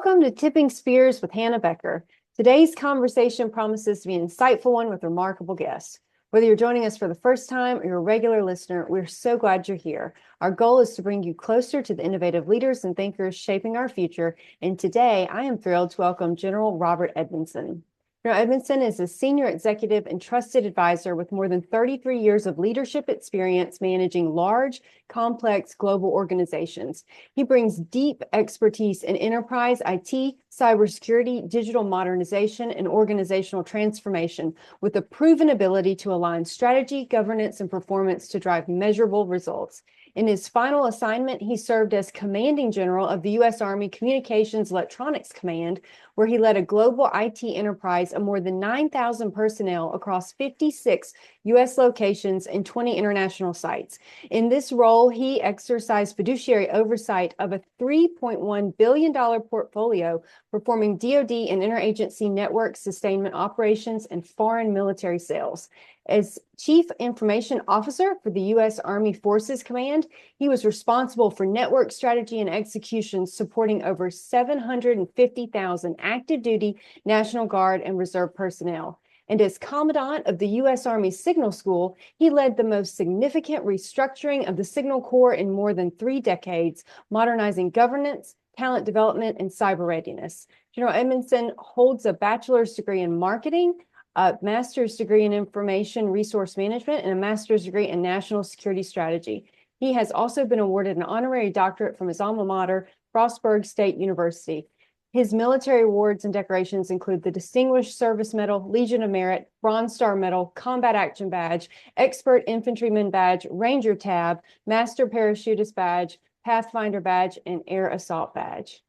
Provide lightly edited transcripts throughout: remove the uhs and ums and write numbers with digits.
Welcome to Tipping Spears with Hannah Becker. Today's conversation promises to be an insightful one with remarkable guests. Whether you're joining us for the first time or you're a regular listener, we're so glad you're here. Our goal is to bring you closer to the innovative leaders and thinkers shaping our future. And today, I am thrilled to welcome General Robert Edmonson. General Edmonson is a senior executive and trusted advisor with more than 33 years of leadership experience managing large, complex global organizations. He brings deep expertise in enterprise IT, cybersecurity, digital modernization, and organizational transformation with a proven ability to align strategy, governance, and performance to drive measurable results. In his final assignment, he served as commanding general of the U.S. Army Communications Electronics Command, where he led a global IT enterprise of more than 9,000 personnel across 56 U.S. locations and 20 international sites. In this role, he exercised fiduciary oversight of a $3.1 billion portfolio, performing DoD and interagency network sustainment operations and foreign military sales. As Chief Information Officer for the U.S. Army Forces Command, he was responsible for network strategy and execution, supporting over 750,000 active duty National Guard and Reserve personnel. And as Commandant of the U.S. Army Signal School, he led the most significant restructuring of the Signal Corps in more than 3 decades, modernizing governance, talent development, and cyber readiness. General Edmonson holds a bachelor's degree in marketing, a master's degree in information resource management, and a master's degree in national security strategy. He has also been awarded an honorary doctorate from his alma mater, Frostburg State University. His military awards and decorations include the Distinguished Service Medal, Legion of Merit, Bronze Star Medal, Combat Action Badge, Expert Infantryman Badge, Ranger Tab, Master Parachutist Badge, Pathfinder Badge, and Air Assault Badge.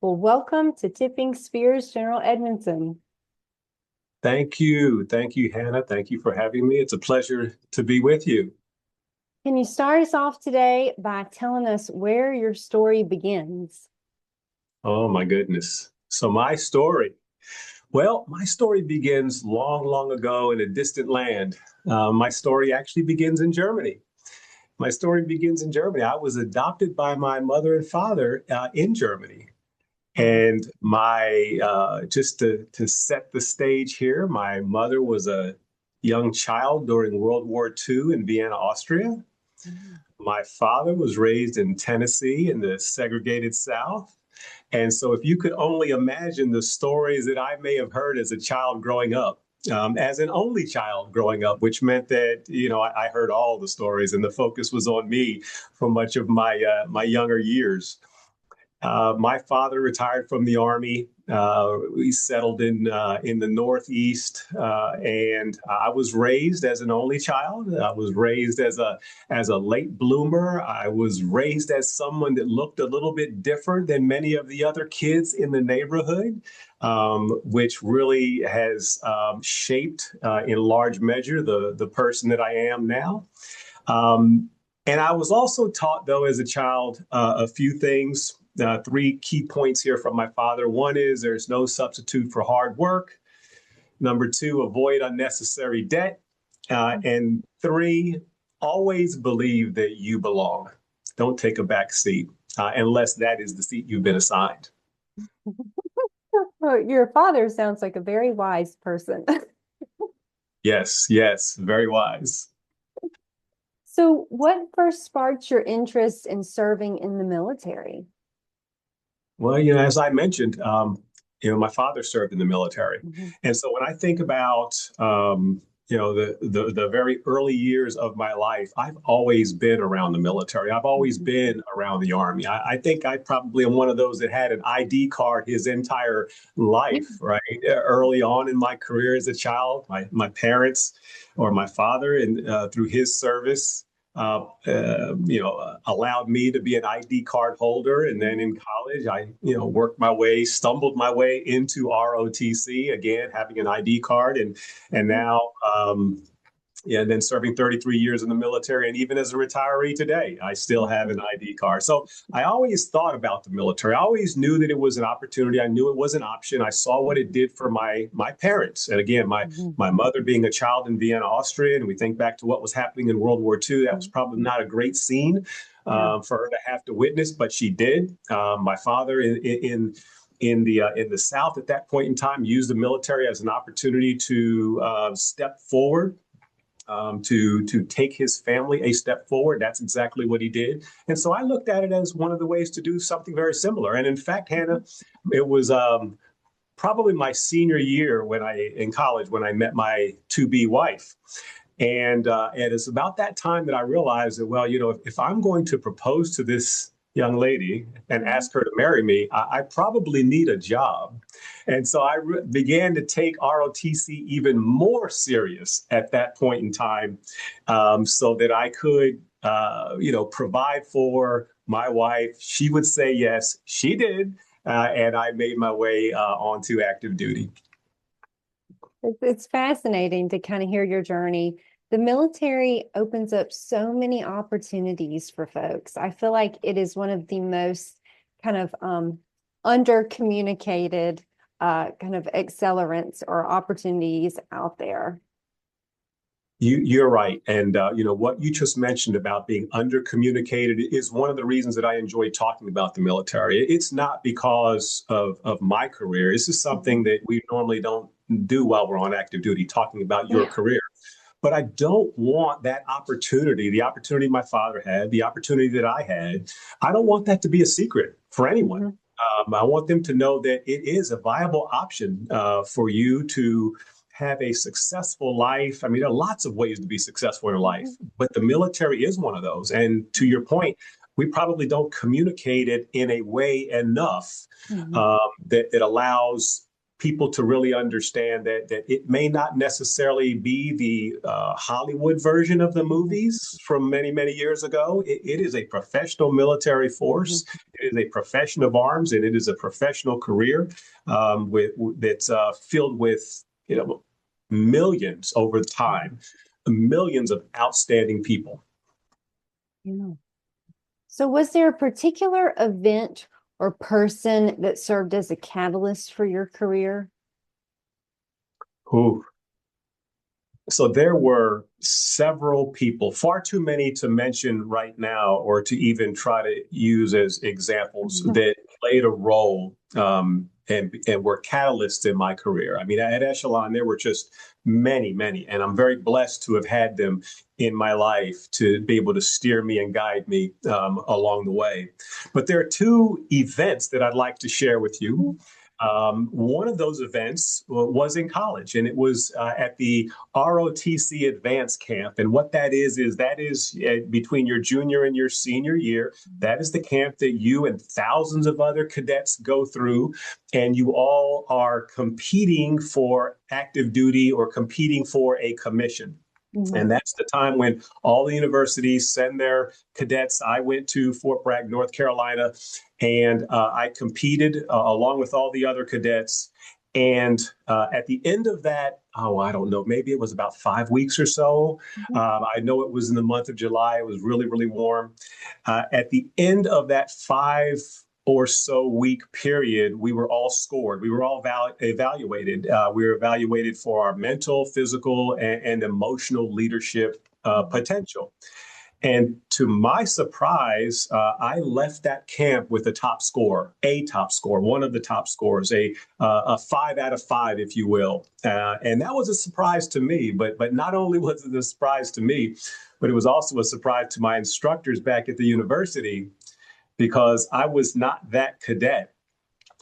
Well, welcome to Tipping Spears, General Edmonson. Thank you. Thank you, Hannah. Thank you for having me. It's a pleasure to be with you. Can you start us off today by telling us where your story begins? Oh, my goodness. So my story begins long, long ago in a distant land. My story actually begins in Germany. I was adopted by my mother and father in Germany. And just to set the stage here, my mother was a young child during World War II in Vienna, Austria. My father was raised in Tennessee in the segregated South. And so if you could only imagine the stories that I may have heard as a child growing up, as an only child growing up, which meant that, I heard all the stories and the focus was on me for much of my younger years. My father retired from the Army. We settled in the Northeast, and I was raised as an only child. I was raised as a late bloomer. I was raised as someone that looked a little bit different than many of the other kids in the neighborhood, which really has shaped in large measure the person that I am now. And I was also taught, though, as a child, a few things. 3 key points here from my father. One is there's no substitute for hard work. Number 2, avoid unnecessary debt. And 3, always believe that you belong. Don't take a back seat unless that is the seat you've been assigned. Well, your father sounds like a very wise person. Yes, very wise. So what first sparked your interest in serving in the military? Well, as I mentioned, my father served in the military. Mm-hmm. And so when I think about, the very early years of my life, I've always been around the military. I've always been around the Army. I think I probably am one of those that had an ID card his entire life, right? Early on in my career as a child, my parents or my father, and through his service, allowed me to be an ID card holder. And then in college, I, stumbled my way into ROTC, again, having an ID card. And now, and then serving 33 years in the military. And even as a retiree today, I still have an ID card. So I always thought about the military. I always knew that it was an opportunity. I knew it was an option. I saw what it did for my parents. And again, my mother being a child in Vienna, Austria, and we think back to what was happening in World War II, that was probably not a great scene for her to have to witness, but she did. My father in in the South at that point in time, used the military as an opportunity to step forward, to take his family a step forward. That's exactly what he did. And so I looked at it as one of the ways to do something very similar. And in fact, Hannah, it was probably my senior year in college when I met my to-be wife. And it's about that time that I realized that, well, if I'm going to propose to this young lady and ask her to marry me, I probably need a job. And so I began to take ROTC even more serious at that point in time, so that I could, provide for my wife. She would say yes, she did. And I made my way onto active duty. It's fascinating to kind of hear your journey. The military opens up so many opportunities for folks. I feel like it is one of the most kind of under communicated kind of accelerants or opportunities out there. You're right. And, what you just mentioned about being under-communicated is one of the reasons that I enjoy talking about the military. It's not because of my career. This is something that we normally don't do while we're on active duty, talking about your career. But I don't want that opportunity, the opportunity my father had, the opportunity that I had, I don't want that to be a secret for anyone. I want them to know that it is a viable option for you to have a successful life. I mean, there are lots of ways to be successful in life, but the military is one of those. And to your point, we probably don't communicate it in a way enough that allows people to really understand that it may not necessarily be the Hollywood version of the movies from many, many years ago. It is a professional military force. It is a profession of arms, and it is a professional career that's filled with, millions over time, millions of outstanding people. Yeah. So was there a particular event or person that served as a catalyst for your career? Ooh. So there were several people, far too many to mention right now or to even try to use as examples that played a role and were catalysts in my career. I mean, at Echelon, there were just many, many, and I'm very blessed to have had them in my life to be able to steer me and guide me along the way. But there are two events that I'd like to share with you. One of those events was in college, and it was at the ROTC Advanced Camp. And what that is between your junior and your senior year. That is the camp that you and thousands of other cadets go through, and you all are competing for active duty or competing for a commission. And that's the time when all the universities send their cadets. I went to Fort Bragg, North Carolina, and I competed along with all the other cadets. And at the end of that, I don't know, maybe it was about 5 weeks or so. I know it was in the month of July. It was really, really warm. At the end of that 5 or so week period, we were all scored. We were all evaluated. We were evaluated for our mental, physical, and emotional leadership potential. And to my surprise, I left that camp with a top score, one of the top scores, a 5 out of 5, if you will. And that was a surprise to me. But not only was it a surprise to me, but it was also a surprise to my instructors back at the university, because I was not that cadet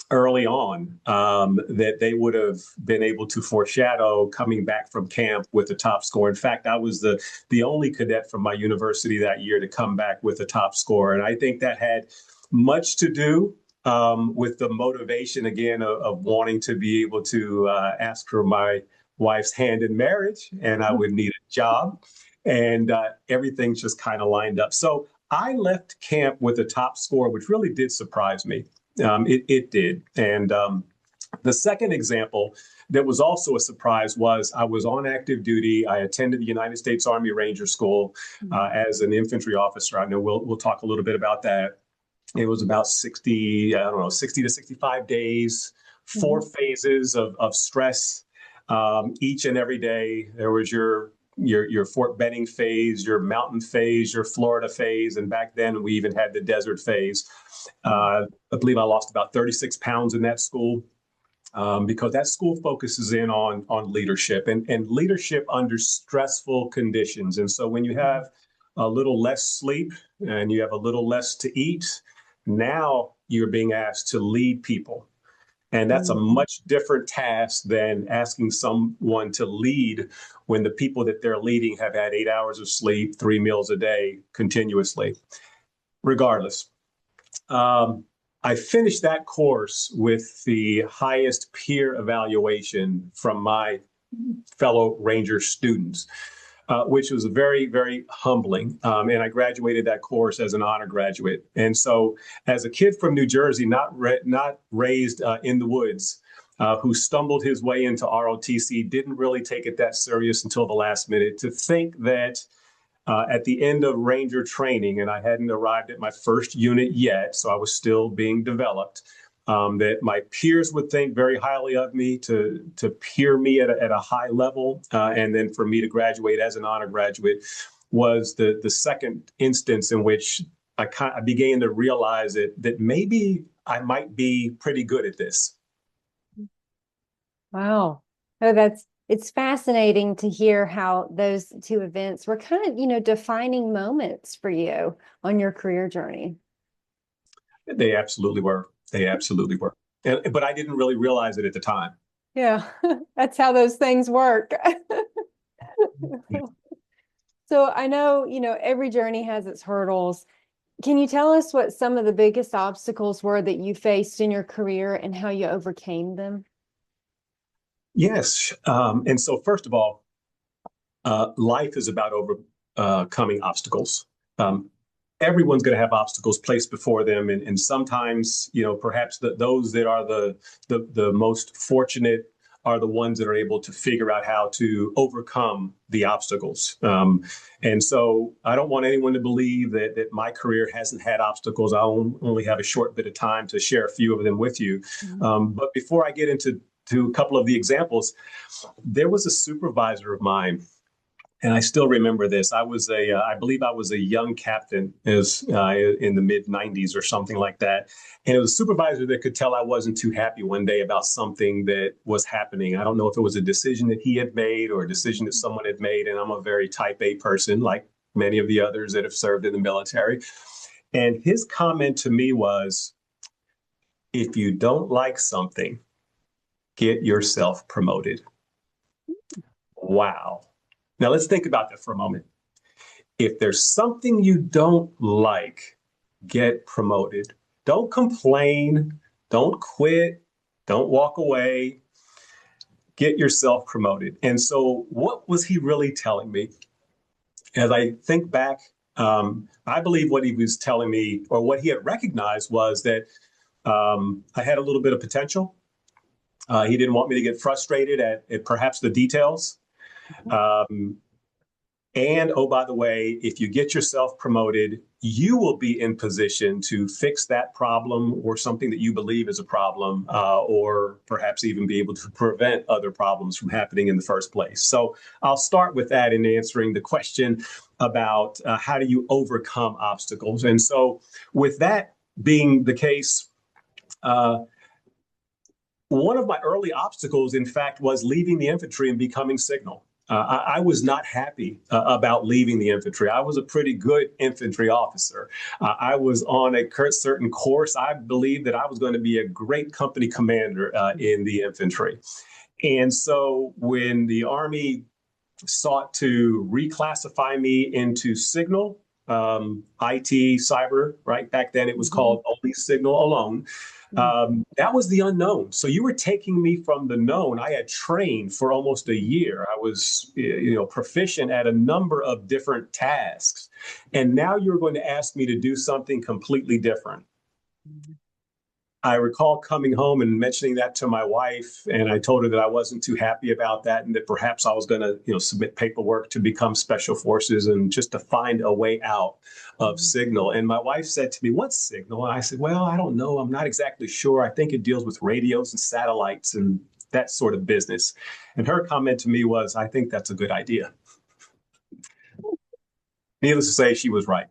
early on that they would have been able to foreshadow coming back from camp with a top score. In fact, I was the only cadet from my university that year to come back with a top score. And I think that had much to do with the motivation, again, of wanting to be able to ask for my wife's hand in marriage, and I would need a job. And everything just kind of lined up. So I left camp with a top score, which really did surprise me. It did. And the second example that was also a surprise was I was on active duty. I attended the United States Army Ranger School as an infantry officer. I know we'll talk a little bit about that. It was about 60 to 65 days, 4 phases of stress each and every day. There was your your Fort Benning phase, your mountain phase, your Florida phase, and back then we even had the desert phase. I believe I lost about 36 pounds in that school. Because that school focuses in on leadership and leadership under stressful conditions. And so when you have a little less sleep and you have a little less to eat, now you're being asked to lead people. And that's a much different task than asking someone to lead when the people that they're leading have had 8 hours of sleep, 3 meals a day continuously. Regardless, I finished that course with the highest peer evaluation from my fellow Ranger students, which was very, very humbling. And I graduated that course as an honor graduate. And so, as a kid from New Jersey, not raised in the woods, who stumbled his way into ROTC, didn't really take it that serious until the last minute, to think that at the end of Ranger training, and I hadn't arrived at my first unit yet, so I was still being developed, that my peers would think very highly of me, to peer me at a high level, and then for me to graduate as an honor graduate was the second instance in which I began to realize that maybe I might be pretty good at this. Wow. Oh, it's fascinating to hear how those two events were kind of, defining moments for you on your career journey. They absolutely were. They absolutely were. But I didn't really realize it at the time. Yeah, that's how those things work. So I know, every journey has its hurdles. Can you tell us what some of the biggest obstacles were that you faced in your career and how you overcame them? Yes. And so, first of all, life is about overcoming obstacles. Everyone's going to have obstacles placed before them. And sometimes, perhaps those that are the most fortunate are the ones that are able to figure out how to overcome the obstacles. And so I don't want anyone to believe that my career hasn't had obstacles. I only have a short bit of time to share a few of them with you. But before I get into a couple of the examples, there was a supervisor of mine, and I still remember this. I believe I was a young captain, in the mid '90s or something like that. And it was a supervisor that could tell I wasn't too happy one day about something that was happening. I don't know if it was a decision that he had made or a decision that someone had made. And I'm a very type A person, like many of the others that have served in the military. And his comment to me was, if you don't like something, get yourself promoted. Wow. Now let's think about that for a moment. If there's something you don't like, get promoted. Don't complain. Don't quit. Don't walk away. Get yourself promoted. And so what was he really telling me? As I think back, I believe what he was telling me, or what he had recognized, was that I had a little bit of potential. He didn't want me to get frustrated at perhaps the details. And oh, by the way, if you get yourself promoted, you will be in position to fix that problem or something that you believe is a problem, or perhaps even be able to prevent other problems from happening in the first place. So I'll start with that in answering the question about how do you overcome obstacles. And so with that being the case, one of my early obstacles, in fact, was leaving the infantry and becoming signal. I was not happy about leaving the infantry. I was a pretty good infantry officer. I was on a certain course. I believed that I was going to be a great company commander in the infantry. And so when the Army sought to reclassify me into signal, IT, cyber, right? Back then it was called only signal alone. That was the unknown. So you were taking me from the known. I had trained for almost a year. I was, proficient at a number of different tasks. And now you're going to ask me to do something completely different. I recall coming home and mentioning that to my wife, and I told her that I wasn't too happy about that, and that perhaps I was going to, submit paperwork to become special forces and just to find a way out of signal. And my wife said to me, "What's signal?" And I said, "Well, I don't know. I'm not exactly sure. I think it deals with radios and satellites and that sort of business." And her comment to me was, "I think that's a good idea." Needless to say, she was right.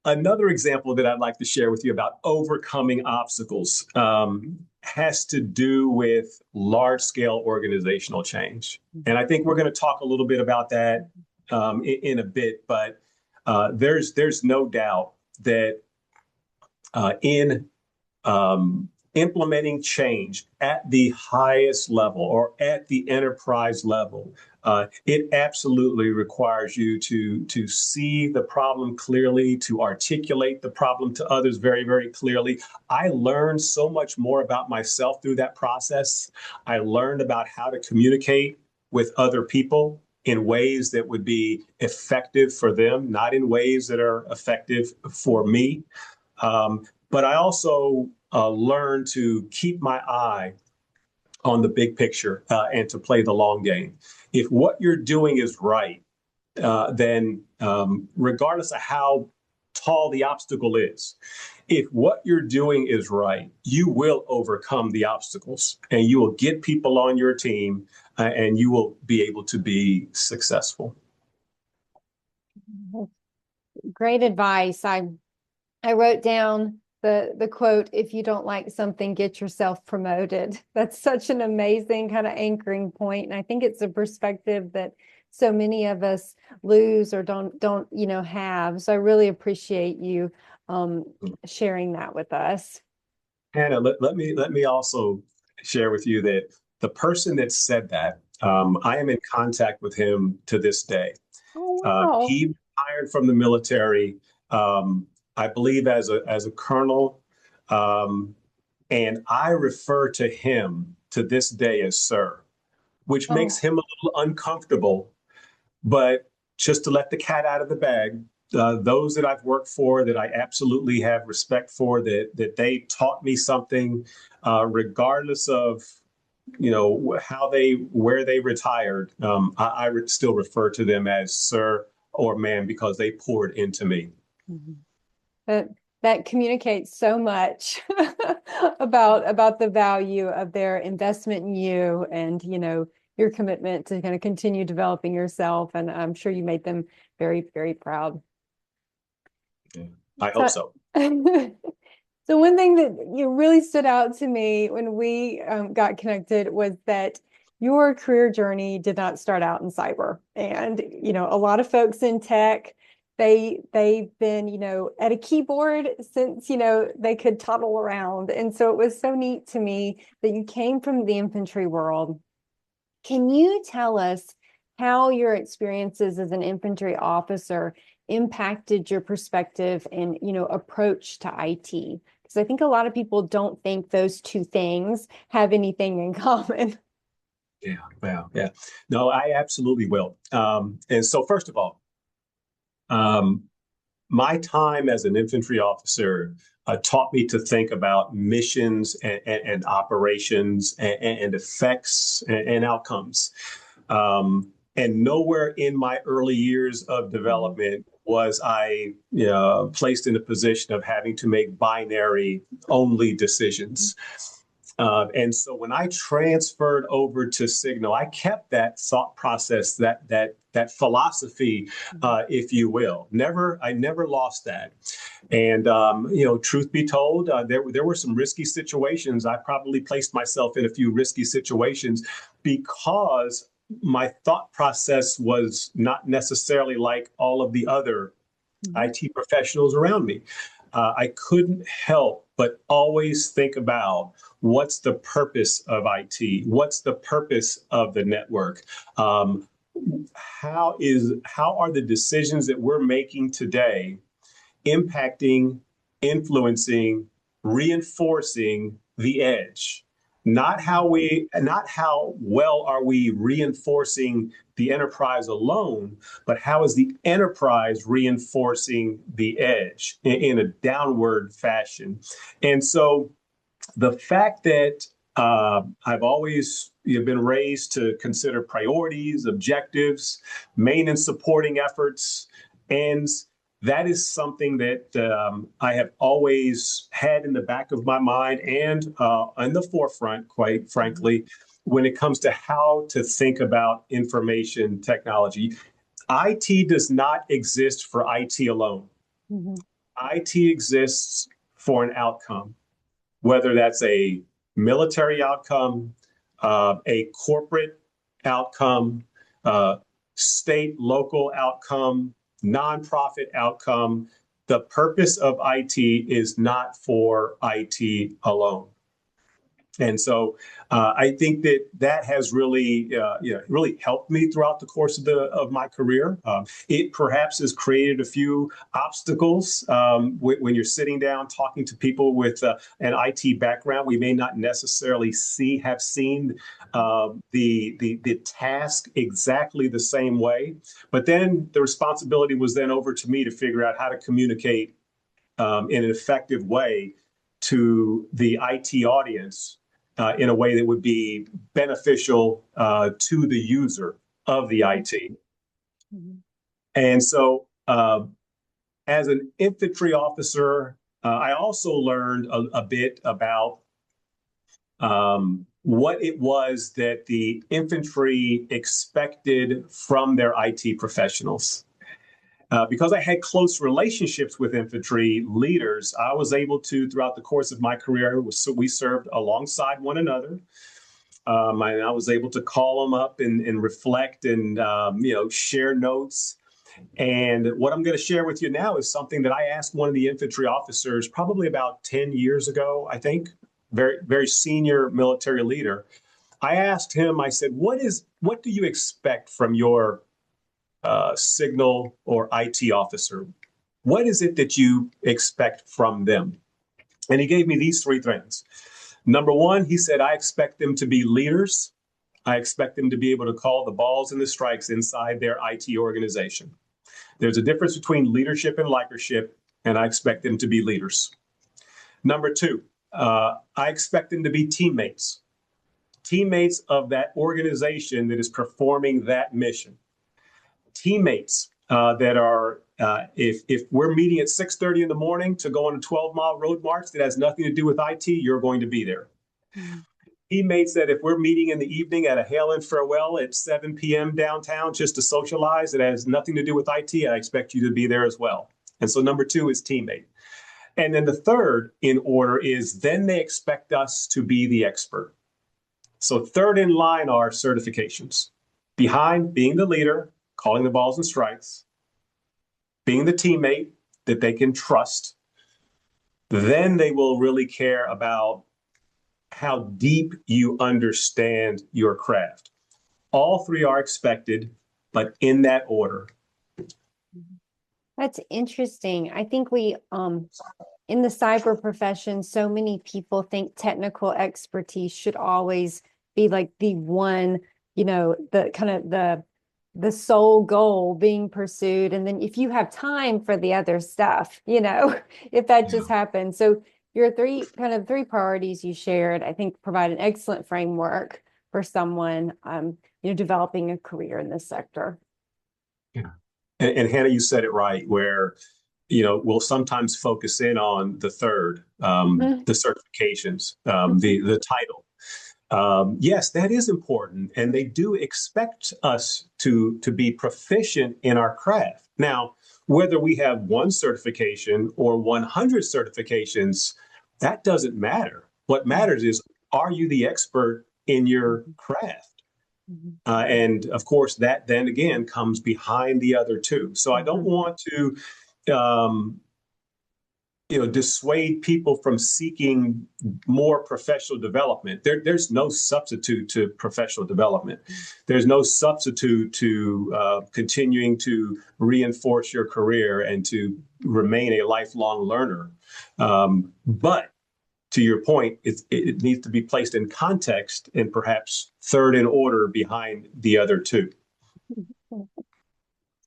Another example that I'd like to share with you about overcoming obstacles has to do with large scale organizational change. And I think we're going to talk a little bit about that in a bit, but there's no doubt that in implementing change at the highest level or at the enterprise level, it absolutely requires you to see the problem clearly, to articulate the problem to others very, very clearly. I learned so much more about myself through that process. I learned about how to communicate with other people in ways that would be effective for them, not in ways that are effective for me. But I also learned to keep my eye on the big picture and to play the long game. If what you're doing is right, then regardless of how tall the obstacle is, if what you're doing is right, you will overcome the obstacles and you will get people on your team and you will be able to be successful. Great advice. I wrote down the quote, if you don't like something, get yourself promoted. That's such an amazing kind of anchoring point. And I think it's a perspective that so many of us lose or don't have. So I really appreciate you sharing that with us. Hannah, let me also share with you that the person that said that, I am in contact with him to this day. Oh, wow. He retired from the military, I believe, as a colonel, and I refer to him to this day as sir, which makes Oh, him a little uncomfortable. But just to let the cat out of the bag, those that I've worked for, that I absolutely have respect for, that they taught me something, regardless of where they retired. I still refer to them as sir or ma'am because they poured into me. mhm. that that communicates so much about the value of their investment in you and your commitment to kind of continue developing yourself. And I'm sure you made them very, very proud. Yeah, I hope So, so. so one thing that really stood out to me when we got connected was that your career journey did not start out in cyber. And a lot of folks in tech, they've been at a keyboard since they could toddle around. And so it was so neat to me that you came from the infantry world. Can you tell us how your experiences as an infantry officer impacted your perspective and, approach to IT? Because I think a lot of people don't think those two things have anything in common. Yeah, yeah, yeah. No, I absolutely will. And so, first of all, um, my time as an infantry officer taught me to think about missions and operations and effects and outcomes. And nowhere in my early years of Mhm. development was I placed in a position of having to make binary only decisions. And so when I transferred over to Signal, I kept that thought process, that philosophy, if you will. I never lost that. And truth be told, there were some risky situations. I probably placed myself in a few risky situations because my thought process was not necessarily like all of the other Mhm. IT professionals around me. I couldn't help but always think about what's the purpose of IT? What's the purpose of the network? Um, how are the decisions that we're making today impacting, influencing, reinforcing the edge? Not how well are we reinforcing the enterprise alone, but how is the enterprise reinforcing the edge in a downward fashion? And so the fact that I've always been raised to consider priorities, objectives, main and supporting efforts, and that is something that I have always had in the back of my mind and in the forefront, quite frankly, when it comes to how to think about information technology. IT does not exist for IT alone. Mhm. IT exists for an outcome, whether that's a military outcome, a corporate outcome, uh, state, local outcome, nonprofit outcome. The purpose of IT is not for IT alone. And so I think that that has really, really helped me throughout the course of my career. It perhaps has created a few obstacles when you're sitting down talking to people with an IT background. We may not necessarily have seen the task exactly the same way, but then the responsibility was then over to me to figure out how to communicate in an effective way to the IT audience in a way that would be beneficial to the user of the IT. Mhm. And so, as an infantry officer, I also learned a bit about what it was that the infantry expected from their IT professionals. Because I had close relationships with infantry leaders, I was able to, throughout the course of my career, so we served alongside one another. And I was able to call them up and reflect and share notes. And what I'm going to share with you now is something that I asked one of the infantry officers probably about 10 years ago, I think, very, very senior military leader. I asked him, I said, what do you expect from your signal or IT officer? What is it that you expect from them? And he gave me these three things. Number one, he said, I expect them to be leaders. I expect them to be able to call the balls and the strikes inside their IT organization. There's a difference between leadership and likership, and I expect them to be leaders. Number two, I expect them to be teammates of that organization that is performing that mission. Teammates that are, if we're meeting at 6:30 in the morning to go on a 12-mile road march that has nothing to do with IT, you're going to be there. Mhm. Teammates that if we're meeting in the evening at a hail and farewell at 7 p.m. downtown just to socialize, it has nothing to do with IT, I expect you to be there as well. And so number two is teammate. And then the third in order is then they expect us to be the expert. So third in line are certifications. Behind being the leader, calling the balls and strikes, being the teammate that they can trust, then they will really care about how deep you understand your craft. All three are expected, but in that order. That's interesting. I think we in the cyber profession, so many people think technical expertise should always be like the one, the kind of the sole goal being pursued. And then if you have time for the other stuff, if that just happens. So your three priorities you shared, I think provide an excellent framework for someone, developing a career in this sector. Yeah. And Hannah, you said it right, where we'll sometimes focus in on the third, Mhm. the certifications, the title. Yes, that is important, and they do expect us to be proficient in our craft. Now, whether we have one certification or 100 certifications, that doesn't matter. What matters is, are you the expert in your craft? Mhm. And of course, that then again comes behind the other two. So I don't Mhm. want to um, dissuade people from seeking more professional development. There's no substitute to professional development. There's no substitute to continuing to reinforce your career and to remain a lifelong learner. But to your point, it needs to be placed in context and perhaps third in order behind the other two.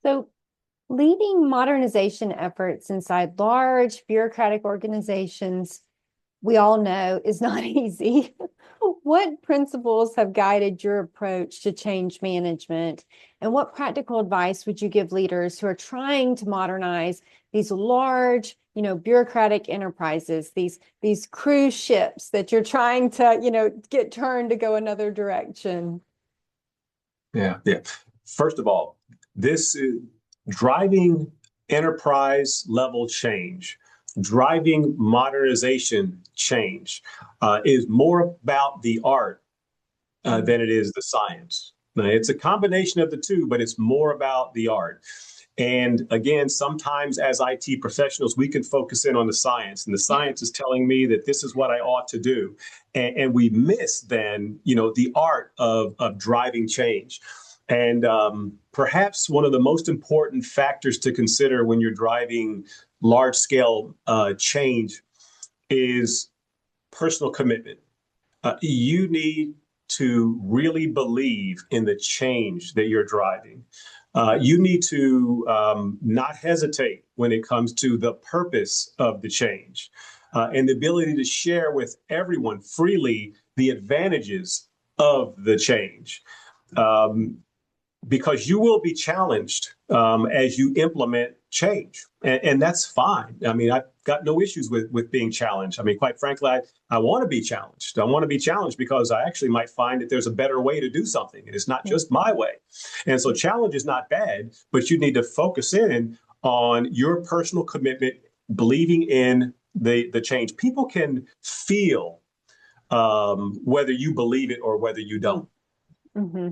So leading modernization efforts inside large bureaucratic organizations, we all know is not easy. What principles have guided your approach to change management? And what practical advice would you give leaders who are trying to modernize these large, bureaucratic enterprises, these cruise ships that you're trying to, get turned to go another direction? Yeah, yeah. First of all, This is driving enterprise level change, driving modernization change is more about the art than it is the science. Now, it's a combination of the two, but it's more about the art. And again, sometimes as IT professionals, we can focus in on the science, and the science is telling me that this is what I ought to do. And we miss then, the art of driving change. And perhaps one of the most important factors to consider when you're driving large scale change is personal commitment. You need to really believe in the change that you're driving. You need to not hesitate when it comes to the purpose of the change and the ability to share with everyone freely the advantages of the change. Because you will be challenged as you implement change. And that's fine. I mean, I've got no issues with being challenged. I mean, quite frankly, I want to be challenged. I want to be challenged because I actually might find that there's a better way to do something. And it's not just my way. And so challenge is not bad, but you need to focus in on your personal commitment, believing in the change. People can feel whether you believe it or whether you don't. Mm-hmm.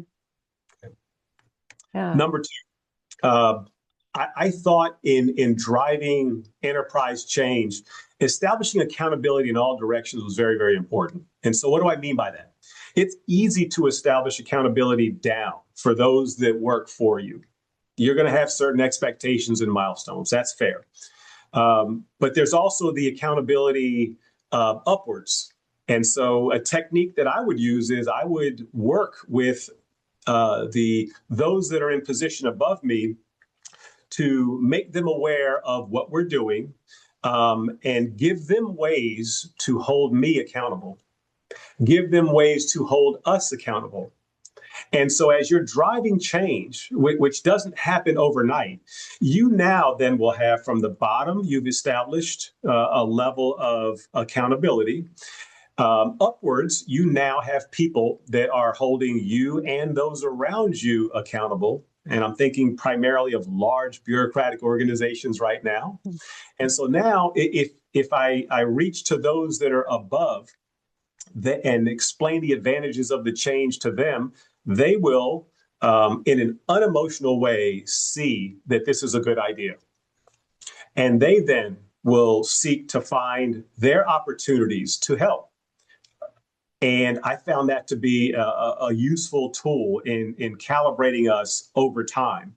Yeah. Number two, I thought in driving enterprise change, establishing accountability in all directions was very, very important. And so what do I mean by that? It's easy to establish accountability down for those that work for you. You're going to have certain expectations and milestones. That's fair. But there's also the accountability upwards. And so a technique that I would use is I would work with those that are in position above me to make them aware of what we're doing and give them ways to hold me accountable, give them ways to hold us accountable. And so as you're driving change, which doesn't happen overnight, you now then will have from the bottom, you've established a level of accountability. Upwards, you now have people that are holding you and those around you accountable. And I'm thinking primarily of large bureaucratic organizations right now. And so now, if I reach to those that are above and explain the advantages of the change to them, they will, in an unemotional way, see that this is a good idea. And they then will seek to find their opportunities to help. And I found that to be a useful tool in calibrating us over time.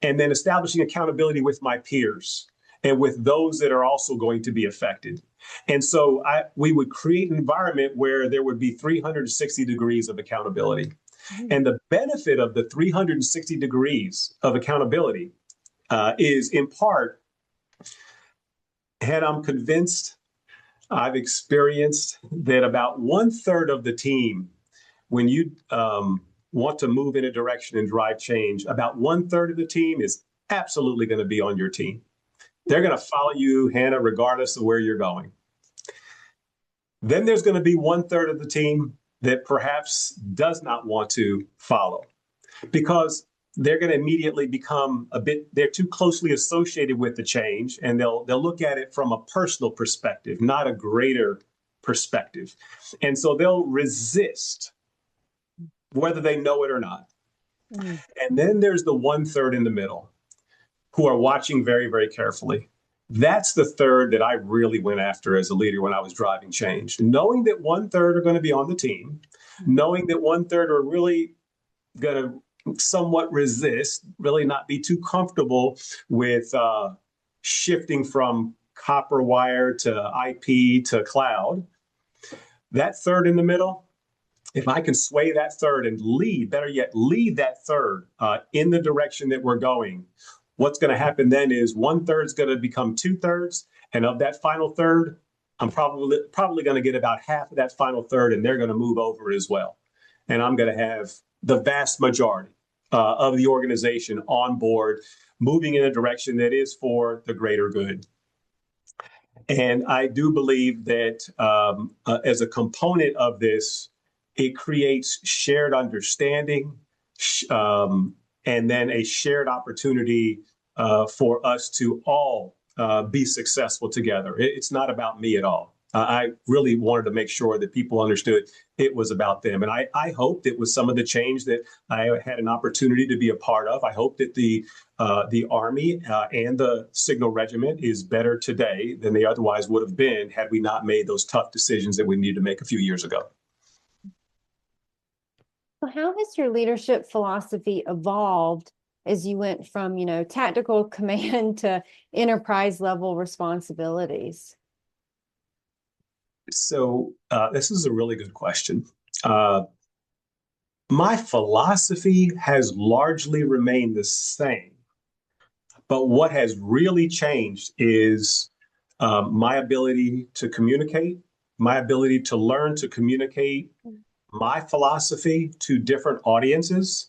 And then establishing accountability with my peers and with those that are also going to be affected. And so we would create an environment where there would be 360 degrees of accountability. And the benefit of the 360 degrees of accountability is in part, and I'm convinced, I've experienced that about 1/3 of the team, when you want to move in a direction and drive change, about 1/3 of the team is absolutely going to be on your team. They're going to follow you, Hannah, regardless of where you're going. Then there's going to be 1/3 of the team that perhaps does not want to follow because they're going to immediately become they're too closely associated with the change, and they'll look at it from a personal perspective, not a greater perspective. And so they'll resist, whether they know it or not. And then there's the 1/3 in the middle who are watching very, very carefully. That's the third that I really went after as a leader when I was driving change, knowing that 1/3 are going to be on the team, knowing that 1/3 are really going to somewhat resist, really not be too comfortable with shifting from copper wire to IP to cloud. That third in the middle, if I can sway that third and lead, better yet, lead that third in the direction that we're going, what's going to happen then is 1/3 is going to become 2/3. And of that final third, I'm probably going to get about half of that final third, and they're going to move over as well. And I'm going to have the vast majority of the organization on board, moving in a direction that is for the greater good. And I do believe that as a component of this, it creates shared understanding, and then a shared opportunity for us to all be successful together. It's not about me at all. I really wanted to make sure that people understood it was about them. And I hoped it was some of the change that I had an opportunity to be a part of. I hope that the Army and the Signal Regiment is better today than they otherwise would have been had we not made those tough decisions that we needed to make a few years ago. Well, how has your leadership philosophy evolved as you went from, tactical command to enterprise level responsibilities? So this is a really good question. My philosophy has largely remained the same, but what has really changed is my ability to communicate, my ability to learn to communicate my philosophy to different audiences,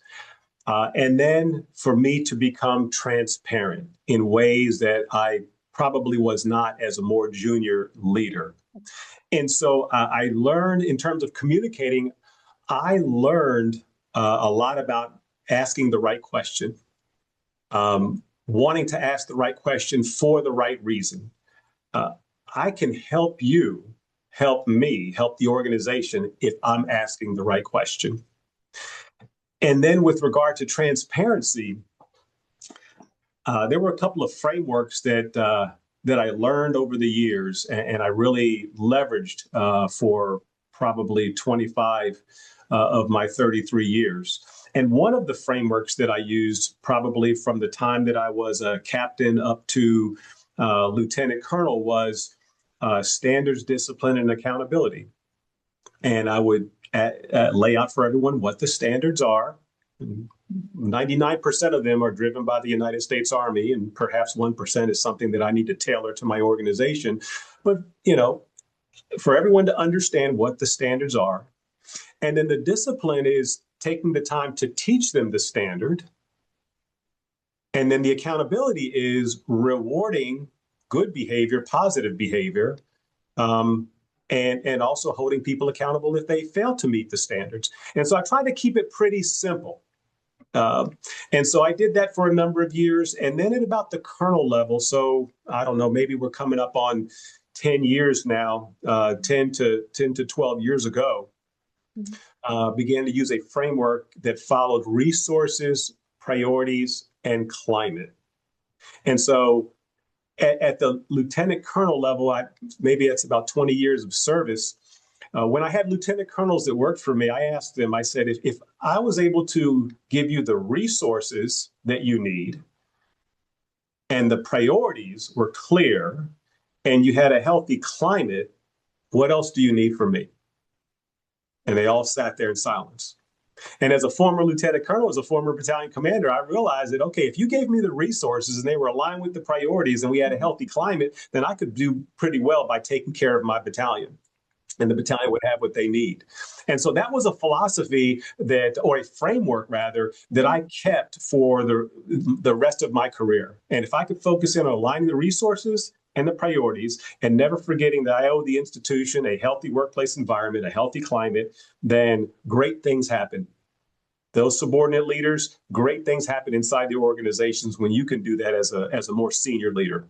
and then for me to become transparent in ways that I probably was not as a more junior leader. And so I learned in terms of communicating, I learned a lot about asking the right question, wanting to ask the right question for the right reason. I can help you, help me, help the organization if I'm asking the right question. And then with regard to transparency, there were a couple of frameworks that I learned over the years and I really leveraged for probably 25 of my 33 years. And one of the frameworks that I used probably from the time that I was a captain up to lieutenant colonel was standards, discipline, and accountability. And I would lay out for everyone what the standards are. 99% of them are driven by the United States Army, and perhaps 1% is something that I need to tailor to my organization. But, for everyone to understand what the standards are. And then the discipline is taking the time to teach them the standard. And then the accountability is rewarding good behavior, positive behavior, and also holding people accountable if they fail to meet the standards. And so I try to keep it pretty simple. And so I did that for a number of years. And then at about the colonel level, so I don't know, maybe we're coming up on 10 years now, 10 to 12 years ago, began to use a framework that followed resources, priorities, and climate. And so at the lieutenant colonel level, maybe it's about 20 years of service. When I had lieutenant colonels that worked for me, I asked them, I said, if I was able to give you the resources that you need and the priorities were clear and you had a healthy climate, what else do you need from me? And they all sat there in silence. And as a former lieutenant colonel, as a former battalion commander, I realized that, okay, if you gave me the resources and they were aligned with the priorities and we had a healthy climate, then I could do pretty well by taking care of my battalion. And the battalion would have what they need. And so that was a philosophy or a framework rather, that I kept for the rest of my career. And if I could focus in on aligning the resources and the priorities and never forgetting that I owe the institution a healthy workplace environment, a healthy climate, then great things happen. Those subordinate leaders, great things happen inside the organizations when you can do that as a more senior leader.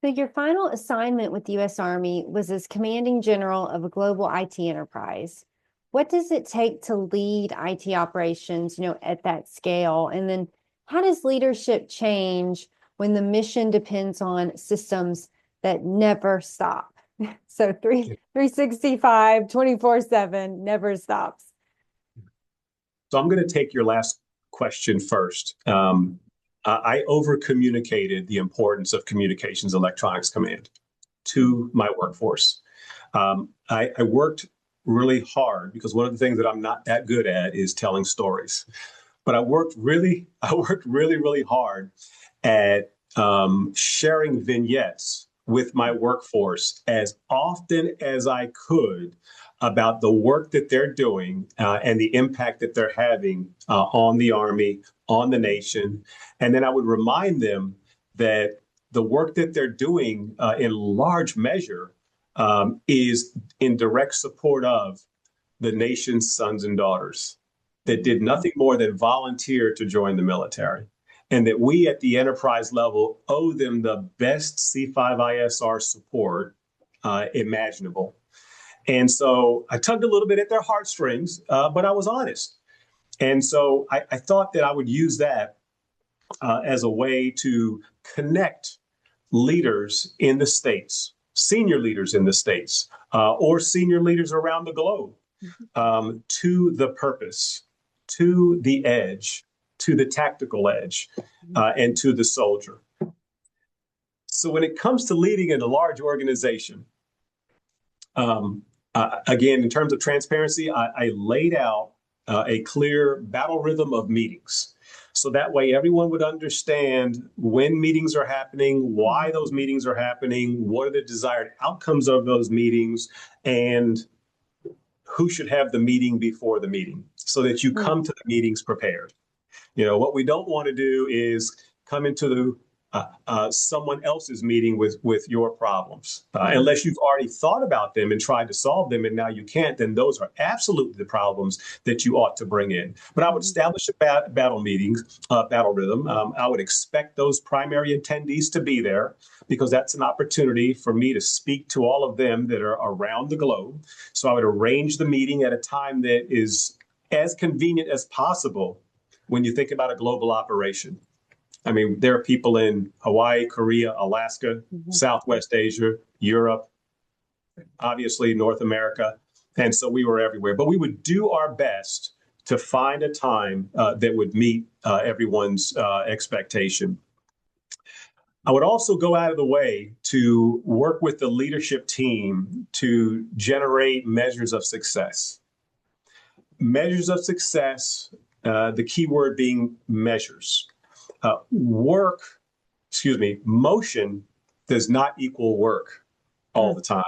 So your final assignment with the U.S. Army was as commanding general of a global IT enterprise. What does it take to lead IT operations, at that scale? And then how does leadership change when the mission depends on systems that never stop? So 365, 24/7, never stops. So I'm going to take your last question first. I over-communicated the importance of communications electronics command to my workforce. I worked really hard because one of the things that I'm not that good at is telling stories. But I worked really, really hard at sharing vignettes with my workforce as often as I could about the work that they're doing and the impact that they're having on the Army, on the nation. And then I would remind them that the work that they're doing in large measure is in direct support of the nation's sons and daughters. that did nothing more than volunteer to join the military. And that we at the enterprise level owe them the best C5ISR support imaginable. And so I tugged a little bit at their heartstrings, but I was honest. And so I thought that I would use that as a way to connect leaders in the States, senior leaders in the States, or senior leaders around the globe to the purpose, to the edge, to the tactical edge, and to the soldier. So when it comes to leading in a large organization, again, in terms of transparency, I laid out a clear battle rhythm of meetings. So that way everyone would understand when meetings are happening, why those meetings are happening, what are the desired outcomes of those meetings, and who should have the meeting before the meeting so that you come to the meetings prepared. What we don't want to do is come into the someone else's meeting with your problems. Unless you've already thought about them and tried to solve them and now you can't, then those are absolutely the problems that you ought to bring in. But I would establish a battle rhythm. I would expect those primary attendees to be there because that's an opportunity for me to speak to all of them that are around the globe. So I would arrange the meeting at a time that is as convenient as possible when you think about a global operation. I mean, there are people in Hawaii, Korea, Alaska, Southwest Asia, Europe, obviously North America. And so we were everywhere. But we would do our best to find a time that would meet everyone's expectation. I would also go out of the way to work with the leadership team to generate measures of success. Measures of success, the key word being measures. Motion does not equal work all the time.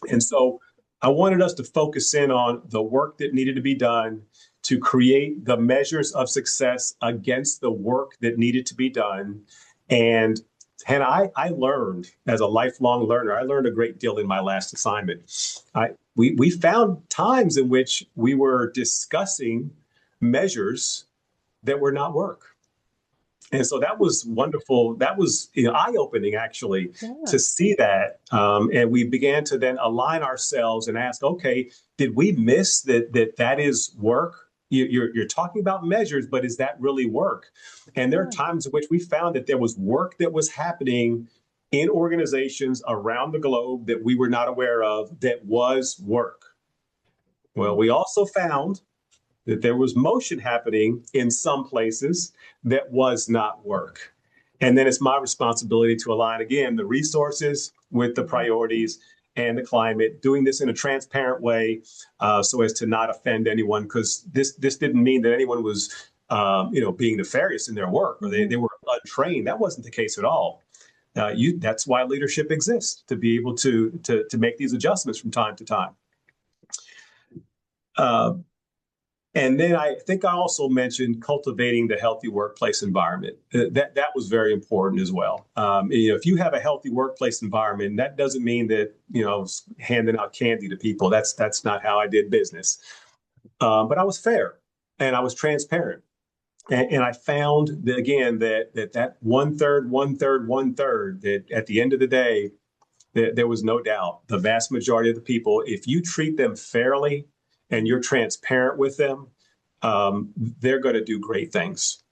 And so I wanted us to focus in on the work that needed to be done to create the measures of success against the work that needed to be done. And I learned as a lifelong learner, I learned a great deal in my last assignment. We found times in which we were discussing measures that were not work. And so that was wonderful. That was eye-opening, actually, to see that. And we began to then align ourselves and ask, okay, did we miss that is work? You're talking about measures, but is that really work? And there are times in which we found that there was work that was happening in organizations around the globe that we were not aware of that was work. Well, we also found that there was motion happening in some places that was not work. And then it's my responsibility to align, again, the resources with the priorities and the climate, doing this in a transparent way so as to not offend anyone, because this didn't mean that anyone was being nefarious in their work or they were untrained. That wasn't the case at all. That's why leadership exists, to be able to make these adjustments from time to time. And then I think I also mentioned cultivating the healthy workplace environment. That was very important as well. If you have a healthy workplace environment, that doesn't mean that handing out candy to people. That's not how I did business. But I was fair and I was transparent, and I found that again that 1/3, 1/3, 1/3. That at the end of the day, there was no doubt the vast majority of the people, if you treat them fairly and you're transparent with them, they're going to do great things.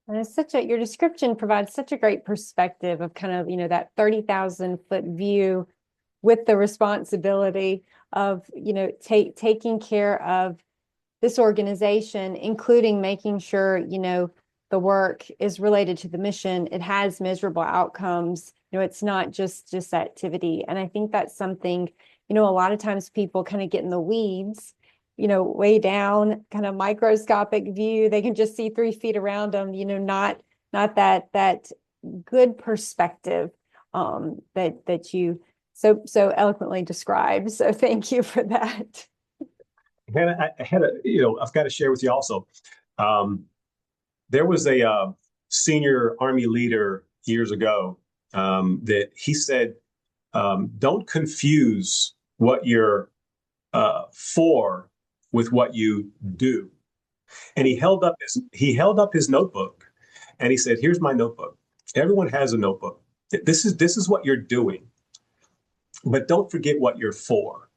And it's your description provides such a great perspective of kind of, that 30,000-foot view with the responsibility of, taking care of this organization, including making sure, the work is related to the mission. It has measurable outcomes. It's not just activity. And I think that's something, a lot of times people kind of get in the weeds, way down, kind of microscopic view. They can just see 3 feet around them, not that good perspective that you so eloquently described. So thank you for that. Hannah, I've got to share with you also. There was a senior Army leader years ago that he said, don't confuse what you're for with what you do. And he held up his notebook and he said, "Here's my notebook. Everyone has a notebook. This is what you're doing, but don't forget what you're for,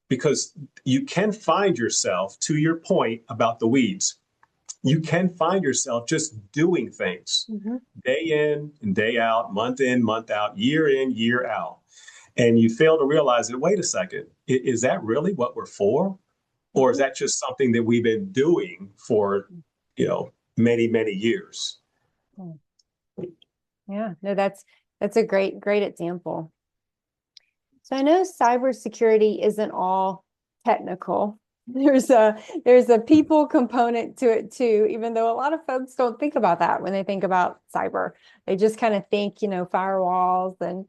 because you can find yourself, to your point about the weeds, you can find yourself just doing things day in and day out, month in, month out, in, year out. And you fail to realize that, wait a second, is that really what we're for? Or is that just something that we've been doing for, many, many years?" Yeah, no, that's a great example. So I know cybersecurity isn't all technical. There's a people component to it too, even though a lot of folks don't think about that when they think about cyber. They just kind of think, firewalls and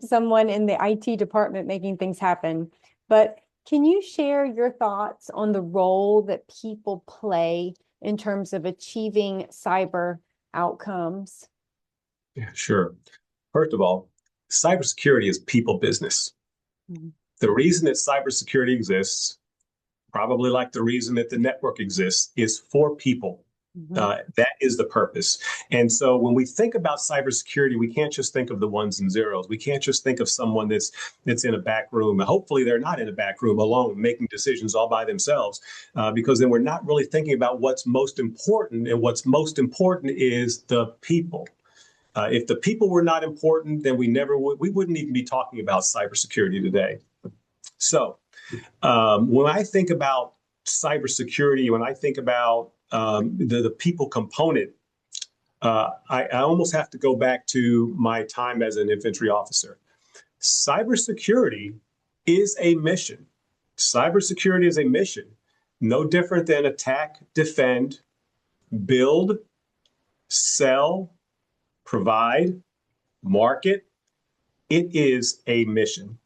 someone in the IT department making things happen. But can you share your thoughts on the role that people play in terms of achieving cyber outcomes? Yeah, sure. First of all, cybersecurity is people business. Mhm. The reason that cybersecurity exists, probably like the reason that the network exists, is for people. That is the purpose. And so when we think about cybersecurity, we can't just think of the ones and zeros. We can't just think of someone that's in a back room. Hopefully, they're not in a back room alone, making decisions all by themselves, because then we're not really thinking about what's most important. And what's most important is the people. If the people were not important, then we wouldn't even be talking about cybersecurity today. So when I think about cybersecurity, when I think about the people component, I almost have to go back to my time as an infantry officer. Cybersecurity is a mission. Cybersecurity is a mission, no different than attack, defend, build, sell, provide, market. It is a mission.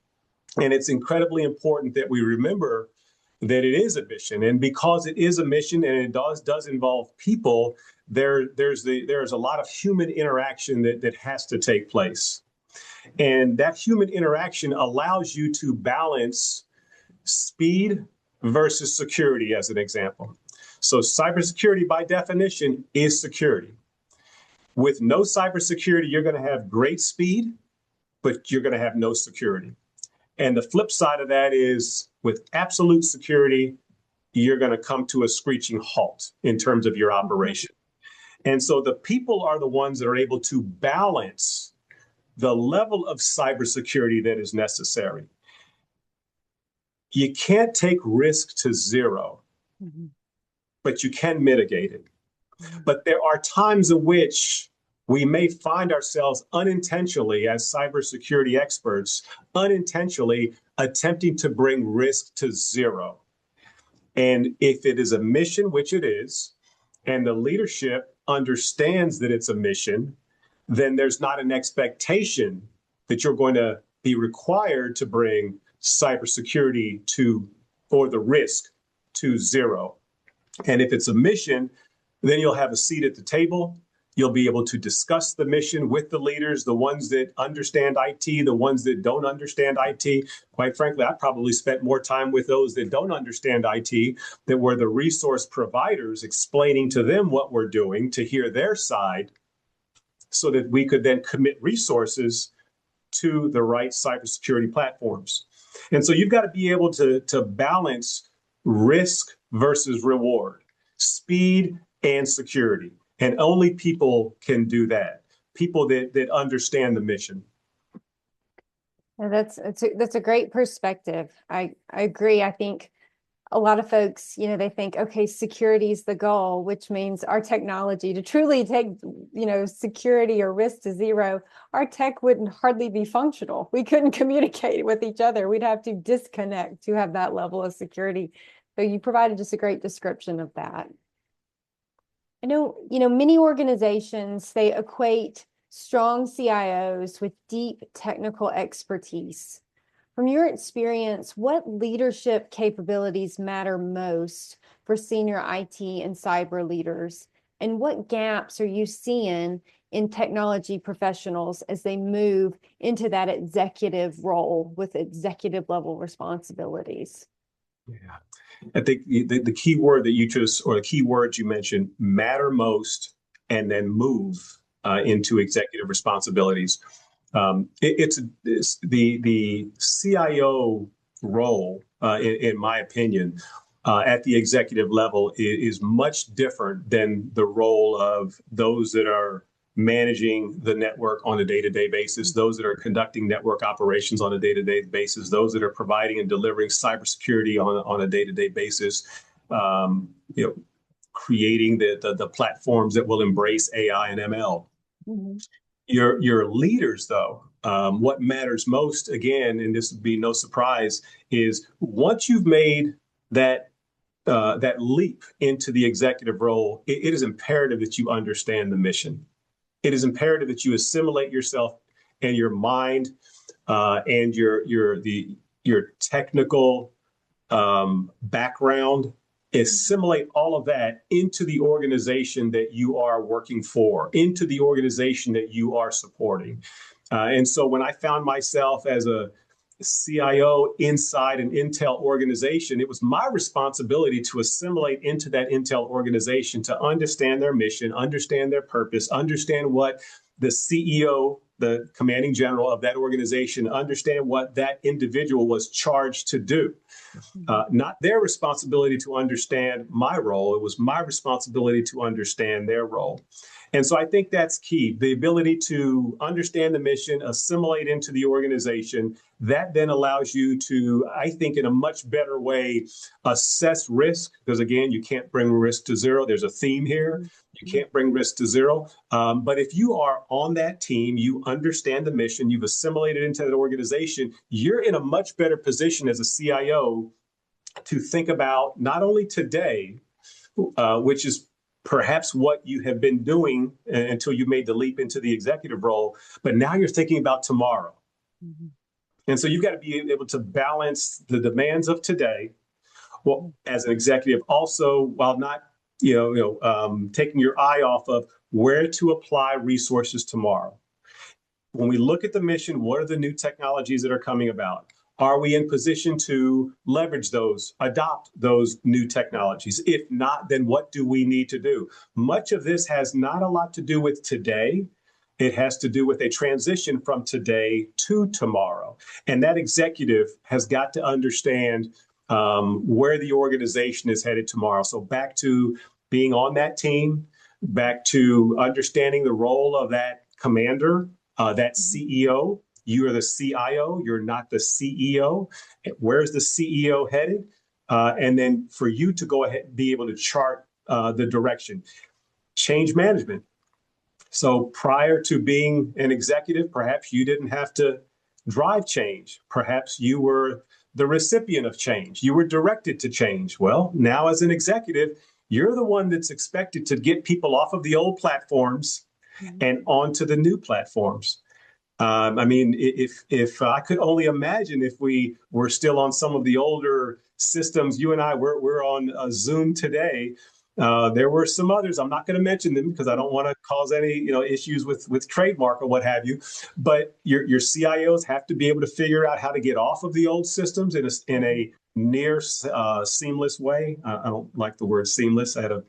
And it's incredibly important that we remember that it is a mission. And because it is a mission and it does involve people, there's a lot of human interaction that has to take place. And that human interaction allows you to balance speed versus security, as an example. So cybersecurity, by definition, is security. With no cybersecurity, you're going to have great speed, but you're going to have no security. And the flip side of that is, with absolute security, you're going to come to a screeching halt in terms of your operation. And so the people are the ones that are able to balance the level of cybersecurity that is necessary. You can't take risk to zero, but you can mitigate it. But there are times in which we may find ourselves unintentionally, as cybersecurity experts, unintentionally attempting to bring risk to zero. And if it is a mission, which it is, and the leadership understands that it's a mission, then there's not an expectation that you're going to be required to bring cybersecurity or the risk to zero. And if it's a mission, then you'll have a seat at the table. You'll be able to discuss the mission with the leaders, the ones that understand IT, the ones that don't understand IT. Quite frankly, I probably spent more time with those that don't understand IT, that were the resource providers, explaining to them what we're doing, to hear their side, so that we could then commit resources to the right cybersecurity platforms. And so you've got to be able to balance risk versus reward, speed and security. And only people can do that. People that understand the mission. Yeah, that's a great perspective. I agree. I think a lot of folks, they think, okay, security is the goal, which means our technology to truly take, security or risk to zero, our tech wouldn't hardly be functional. We couldn't communicate with each other. We'd have to disconnect to have that level of security. So you provided just a great description of that. I know, many organizations, they equate strong CIOs with deep technical expertise. From your experience, what leadership capabilities matter most for senior IT and cyber leaders? And what gaps are you seeing in technology professionals as they move into that executive role with executive level responsibilities? Yeah. I think the key word that you just, or the key words you mentioned, matter most, and then move into executive responsibilities. It's the CIO role, in my opinion, at the executive level is much different than the role of those that are managing the network on a day-to-day basis, those that are conducting network operations on a day-to-day basis, those that are providing and delivering cybersecurity on a day-to-day basis, you know, creating the platforms that will embrace AI and ML. Mhm. Your leaders, though, what matters most, again, and this would be no surprise, is once you've made that that leap into the executive role, it is imperative that you understand the mission. It is imperative that you assimilate yourself and your mind and your technical background, assimilate all of that into the organization that you are working for, into the organization that you are supporting. And so when I found myself as a CIO inside an Intel organization, it was my responsibility to assimilate into that Intel organization, to understand their mission, understand their purpose, understand what the CEO, the commanding general of that organization, understand what that individual was charged to do. Not their responsibility to understand my role. It was my responsibility to understand their role. And so I think that's key, the ability to understand the mission, assimilate into the organization. That then allows you to, I think, in a much better way, assess risk, because again, you can't bring risk to zero. There's a theme here. You can't bring risk to zero. But if you are on that team, you understand the mission, you've assimilated into that organization, you're in a much better position as a CIO to think about not only today, which is perhaps what you have been doing until you made the leap into the executive role, but now you're thinking about tomorrow. Mm-hmm. And so you've got to be able to balance the demands of today, well, as an executive, also while not, taking your eye off of where to apply resources tomorrow. When we look at the mission, what are the new technologies that are coming about? Are we in position to leverage those, adopt those new technologies? If not, then what do we need to do? Much of this has not a lot to do with today. It has to do with a transition from today to tomorrow. And that executive has got to understand where the organization is headed tomorrow. So back to being on that team, back to understanding the role of that commander, that CEO. You are the CIO, you're not the CEO. Where's the CEO headed? And then for you to go ahead and be able to chart the direction. Change management. So prior to being an executive, perhaps you didn't have to drive change. Perhaps you were the recipient of change. You were directed to change. Well, now as an executive, you're the one that's expected to get people off of the old platforms and onto the new platforms. I mean, if I could only imagine if we were still on some of the older systems. You and I, we're on Zoom today. There were some others. I'm not going to mention them because I don't want to cause any issues with trademark or what have you. But your CIOs have to be able to figure out how to get off of the old systems in a near seamless way. I don't like the word seamless. I had a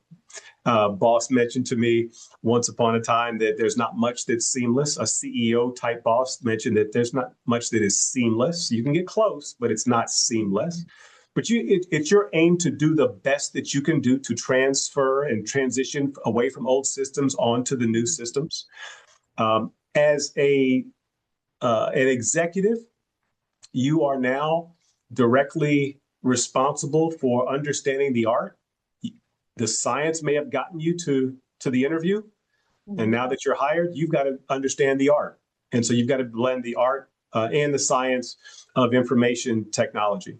boss mentioned to me once upon a time that there's not much that's seamless. A CEO type boss mentioned that there's not much that is seamless. You can get close, but it's not seamless. But it's your aim to do the best that you can do to transfer and transition away from old systems onto the new systems. As an executive, you are now directly responsible for understanding the art. The science may have gotten you to the interview, and now that you're hired, you've got to understand the art. And so you've got to blend the art and the science of information technology.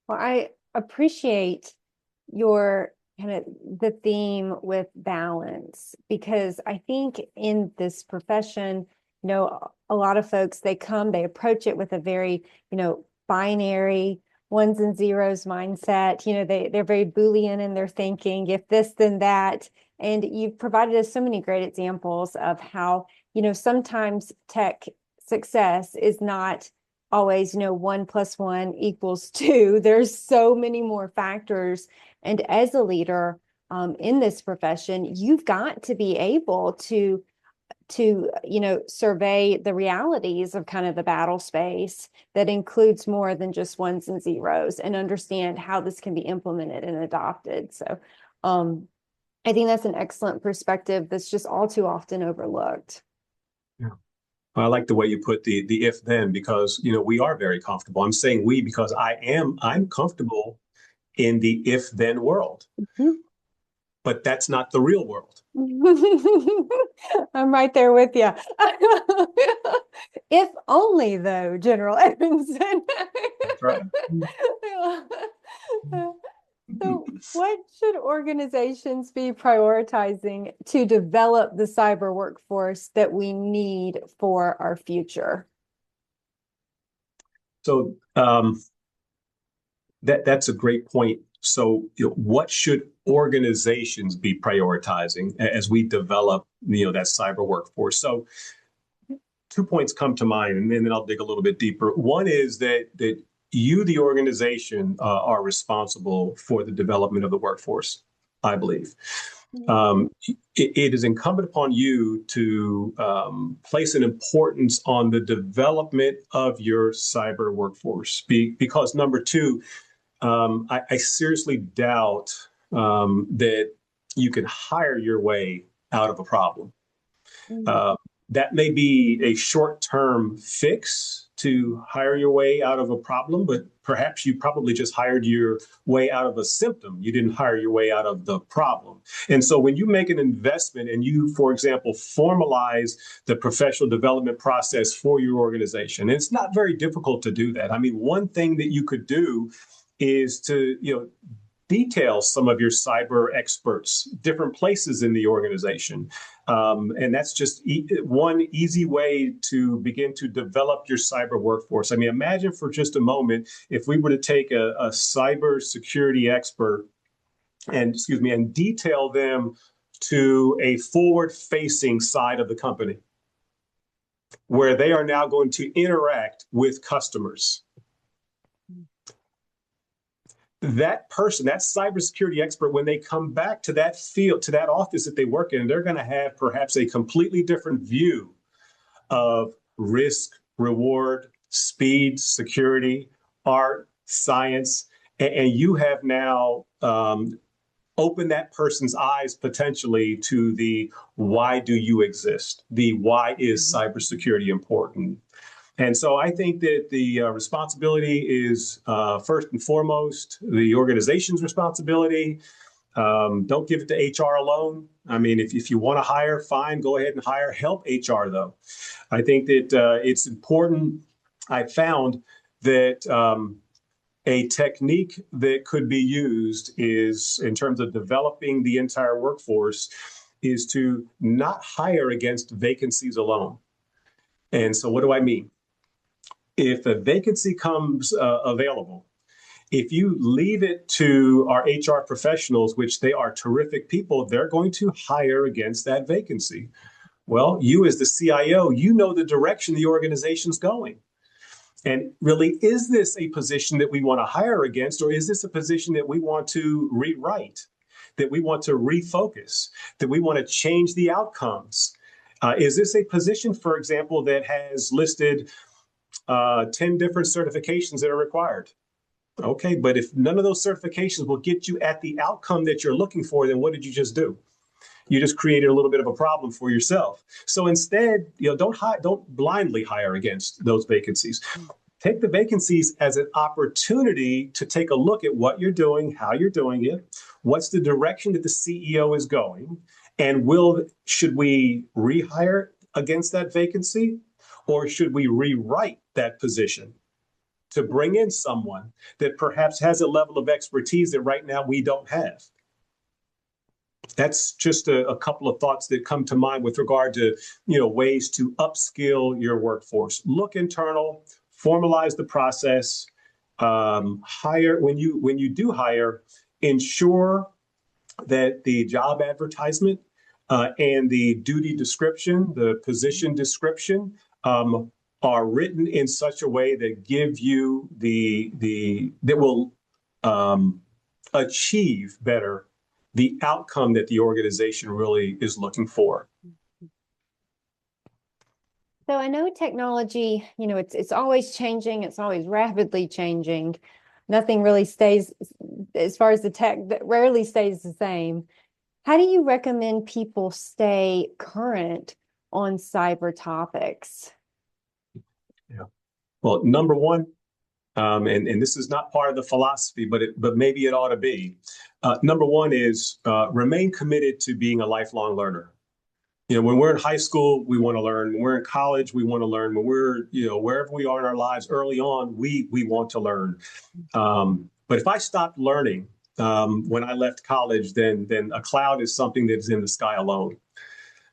Well, I appreciate your kind of the theme with balance, because I think in this profession, a lot of folks, they approach it with a very, binary ones and zeros mindset. They're very Boolean in their thinking, if this, then that. And you've provided us so many great examples of how, sometimes tech success is not always, 1 + 1 = 2. There's so many more factors. And as a leader in this profession, you've got to be able to survey the realities of kind of the battle space that includes more than just ones and zeros, and understand how this can be implemented and adopted. So I think that's an excellent perspective that's just all too often overlooked. Yeah. I like the way you put the if then, because we are very comfortable. I'm saying we because I'm comfortable in the if then world, Mhm. but that's not the real world. I'm right there with you. If only, though, General Edmonson. That's right. So, what should organizations be prioritizing to develop the cyber workforce that we need for our future? So that's a great point. So, what should organizations be prioritizing as we develop, that cyber workforce? So, 2 points come to mind, and then I'll dig a little bit deeper. One is that you, the organization, are responsible for the development of the workforce, I believe. It is incumbent upon you to place an importance on the development of your cyber workforce, because number two, I seriously doubt that you can hire your way out of a problem. Uh, that may be a short-term fix to hire your way out of a problem, but perhaps you probably just hired your way out of a symptom. You didn't hire your way out of the problem. And so when you make an investment and you, for example, formalize the professional development process for your organization, and it's not very difficult to do that. I mean, one thing that you could do is to, detail some of your cyber experts, different places in the organization. And that's just one easy way to begin to develop your cyber workforce. I mean, imagine for just a moment if we were to take a cyber security expert and detail them to a forward-facing side of the company where they are now going to interact with customers. That person, that cybersecurity expert, when they come back to that field, to that office that they work in, they're going to have perhaps a completely different view of risk, reward, speed, security, art, science. And you have now opened that person's eyes potentially to the why do you exist? The why is cybersecurity important? And so I think that the responsibility is first and foremost the organization's responsibility. Don't give it to HR alone. I mean, if you want to hire, fine, go ahead and hire. Help HR, though. I think that it's important. I found that a technique that could be used is, in terms of developing the entire workforce, is to not hire against vacancies alone. And so what do I mean? If a vacancy comes available, if you leave it to our HR professionals, which they are terrific people, they're going to hire against that vacancy. Well, you as the CIO, you know the direction the organization's going. And really, is this a position that we want to hire against, or is this a position that we want to rewrite, that we want to refocus, that we want to change the outcomes? Is this a position, for example, that has listed 10 different certifications that are required? Okay, but if none of those certifications will get you at the outcome that you're looking for, then what did you just do? You just created a little bit of a problem for yourself. So instead, don't blindly hire against those vacancies. Take the vacancies as an opportunity to take a look at what you're doing, how you're doing it, what's the direction that the CEO is going, and should we rehire against that vacancy, or should we rewrite that position to bring in someone that perhaps has a level of expertise that right now we don't have? That's just a couple of thoughts that come to mind with regard to, ways to upskill your workforce. Look internal, formalize the process, hire when you do hire, ensure that the job advertisement and the duty description, the position description, are written in such a way that give you that will achieve better the outcome that the organization really is looking for. So I know technology, it's always changing, it's always rapidly changing. Nothing really stays, as far as the tech, that rarely stays the same. How do you recommend people stay current on cyber topics? Yeah. Well, number one, and this is not part of the philosophy, but maybe it ought to be. Number one is remain committed to being a lifelong learner. When we're in high school, we want to learn. When we're in college, we want to learn. When we're, wherever we are in our lives early on, we want to learn. But if I stopped learning when I left college, then a cloud is something that's in the sky alone.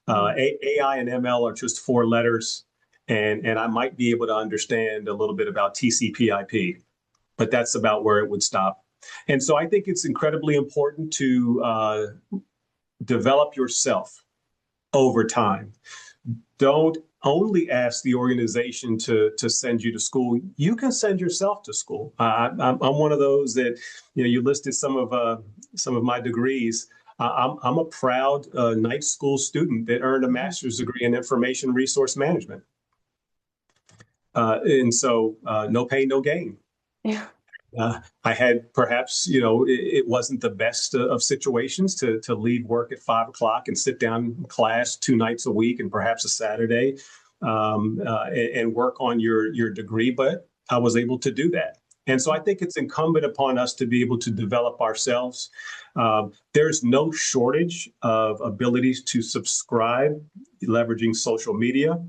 AI and ML are just four letters, and I might be able to understand a little bit about TCP/IP, but that's about where it would stop. And so I think it's incredibly important to develop yourself over time. Don't only ask the organization to send you to school. You can send yourself to school. I'm one of those that, you listed some of my degrees. I'm a proud night school student that earned a master's degree in information resource management. And so no pain, no gain. Yeah. I had perhaps, it wasn't the best of situations to leave work at 5 o'clock and sit down in class 2 nights a week and perhaps a Saturday and work on your degree, but I was able to do that. And so I think it's incumbent upon us to be able to develop ourselves. There's no shortage of abilities to subscribe, leveraging social media,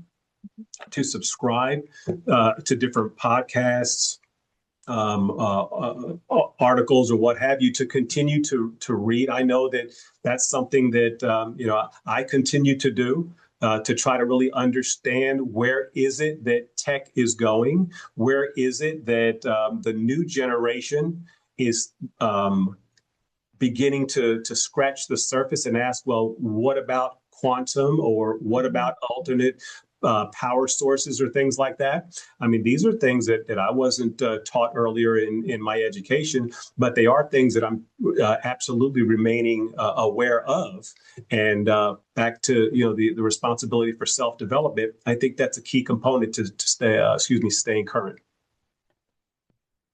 to subscribe to different podcasts, articles or what have you, to continue to read. I know that that's something that I continue to do to try to really understand where is it that tech is going, where is it that the new generation is beginning to scratch the surface and ask, well, what about quantum, or what about alternate power sources or things like that? I mean, these are things that I wasn't taught earlier in my education, but they are things that I'm absolutely remaining aware of. And back to the responsibility for self-development, I think that's a key component to staying current.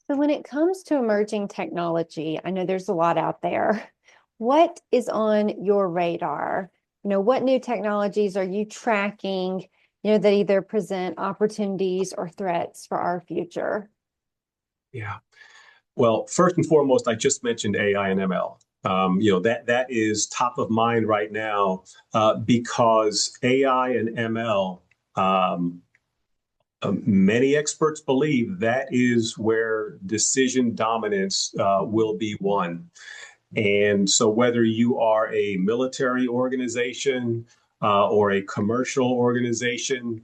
So when it comes to emerging technology, I know there's a lot out there. What is on your radar? What new technologies are you tracking, that either present opportunities or threats for our future? Yeah. Well, first and foremost, I just mentioned AI and ML. That is top of mind right now because AI and ML, many experts believe that is where decision dominance will be won. And so whether you are a military organization or a commercial organization,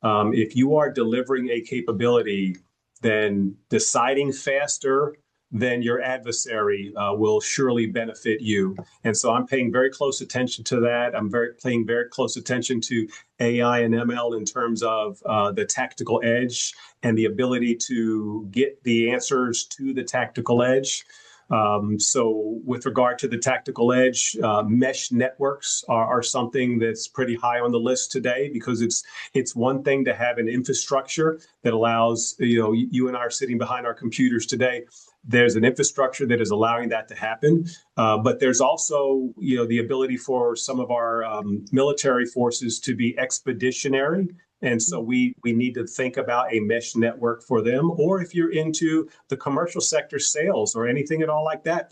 if you are delivering a capability, then deciding faster than your adversary will surely benefit you. And so I'm paying very close attention to that. Paying very close attention to AI and ML in terms of the tactical edge and the ability to get the answers to the tactical edge. So with regard to the tactical edge, mesh networks are something that's pretty high on the list today, because it's one thing to have an infrastructure that allows, you and I are sitting behind our computers today. There's an infrastructure that is allowing that to happen. But there's also, the ability for some of our military forces to be expeditionary. And so we need to think about a mesh network for them. Or if you're into the commercial sector, sales or anything at all like that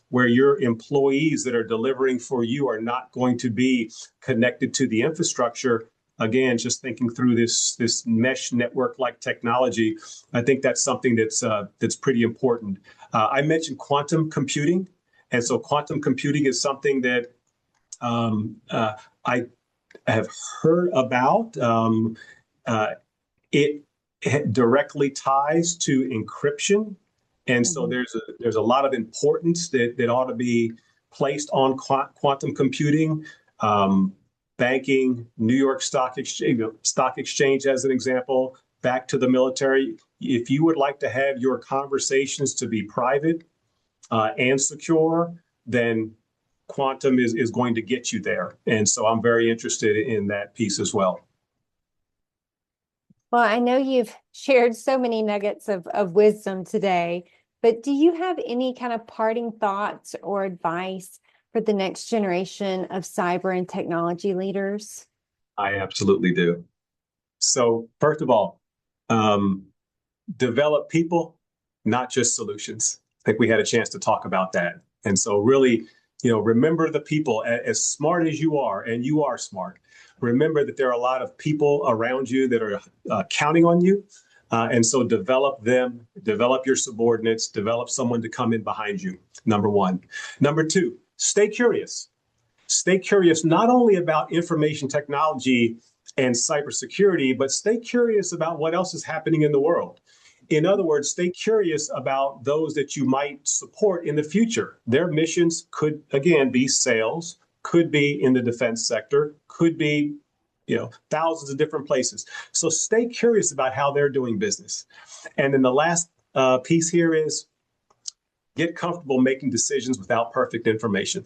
where your employees that are delivering for you are not going to be connected to the infrastructure. Again, just thinking through this mesh network like technology, I think that's something that's pretty important. I mentioned quantum computing. And so quantum computing is something that I have heard about. It directly ties to encryption. And so there's a lot of importance that ought to be placed on quantum computing. Banking, New York Stock Exchange as an example, back to the military. If you would like to have your conversations to be private and secure, then quantum is going to get you there. And so I'm very interested in that piece as well. Well, I know you've shared so many nuggets of wisdom today, but do you have any kind of parting thoughts or advice for the next generation of cyber and technology leaders? I absolutely do. So, first of all, develop people, not just solutions. I think we had a chance to talk about that. And so, really, remember the people. As smart as you are, and you are smart, remember that there are a lot of people around you that are counting on you. And so develop them, develop your subordinates, develop someone to come in behind you, number one. Number two, stay curious. Stay curious not only about information technology and cybersecurity, but stay curious about what else is happening in the world. In other words, stay curious about those that you might support in the future. Their missions could, again, be sales, could be in the defense sector, could be, thousands of different places. So stay curious about how they're doing business. And then the last piece here is get comfortable making decisions without perfect information.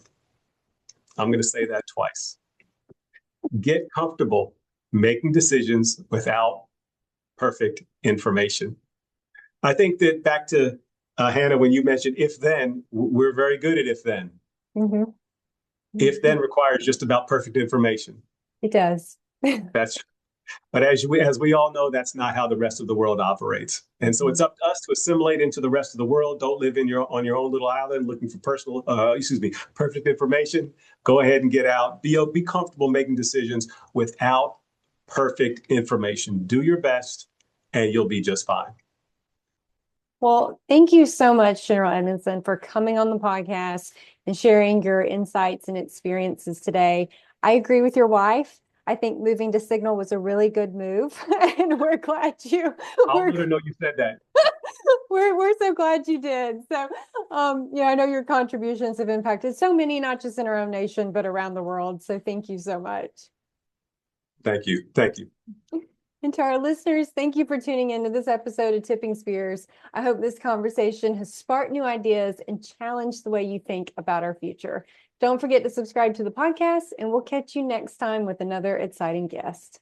I'm going to say that twice. Get comfortable making decisions without perfect information. I think that back to Hannah, when you mentioned if then, we're very good at if then. Mm-hmm. If then requires just about perfect information. It does. But as we all know, that's not how the rest of the world operates. And so it's up to us to assimilate into the rest of the world. Don't live on your own little island looking for perfect information. Go ahead and get out. Be comfortable making decisions without perfect information. Do your best, and you'll be just fine. Well, thank you so much, General Edmonson, for coming on the podcast and sharing your insights and experiences today. I agree with your wife. I think moving to Signal was a really good move, and we're glad you. I'll let her know you said that. We're so glad you did. So, I know your contributions have impacted so many, not just in our own nation, but around the world. So, thank you so much. Thank you. Thank you. And to our listeners, thank you for tuning into this episode of Tipping Spears. I hope this conversation has sparked new ideas and challenged the way you think about our future. Don't forget to subscribe to the podcast, and we'll catch you next time with another exciting guest.